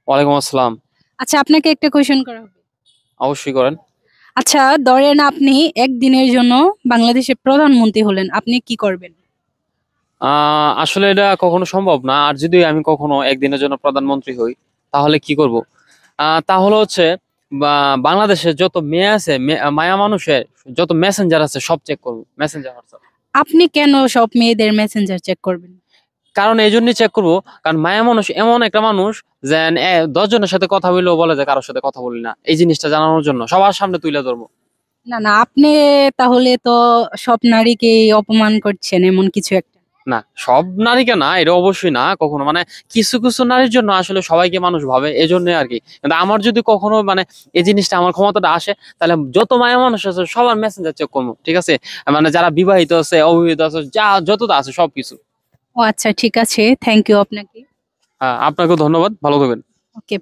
ওয়ালাইকুম আসসালাম। আচ্ছা, আপনাকে একটা কোয়েশ্চেন করা হবে। অবশ্যই করেন। আচ্ছা, ধরেন আপনি একদিনের জন্য বাংলাদেশের প্রধানমন্ত্রী হলেন, আপনি কি করবেন? আসলে এটা কখনো সম্ভব না। আর যদি আমি কখনো একদিনের জন্য প্রধানমন্ত্রী হই, তাহলে কি করব? তাহলে হচ্ছে বাংলাদেশের যত মেয়ে আছে, মায়া মানুষের যত মেসেঞ্জার আছে সব চেক করবো, মেসেঞ্জার হোয়াটসঅ্যাপ। আপনি কেন সব মেয়েদের মেসেঞ্জার চেক করবেন? কারণ এই জন্যই চেক করবো, কারণ মায়া মানুষ এমন একটা মানুষ যে 10 জনের সাথে কথা বললেও বলে যে কারোর সাথে কথা বলি না, এই জিনিসটা জানানোর জন্য সবার সামনে তুলে ধরবো। না না, আপনি তাহলে তো সব নারীকে অপমান করছেন, এমন কিছু একটা। না, সব নারীকে না, এটা অবশ্যই না কখনো, মানে কিছু কিছু নারীর জন্য আসলে সবাইকে মানুষ ভাবে, এই জন্য আর কি। কিন্তু আমার যদি কখনো এই জিনিসটা আমার ক্ষমতাটা আসে, তাহলে যত মায়া মানুষ আছে সবার মেসেঞ্জার চেক করবো, ঠিক আছে? মানে যারা বিবাহিত আছে, অবিবাহিত আছে, যা যতটা আছে সবকিছু। ও আচ্ছা, ঠিক আছে, থ্যাংক ইউ আপনাকে। আপনাকেও ধন্যবাদ, ভালো থাকবেন। ওকে।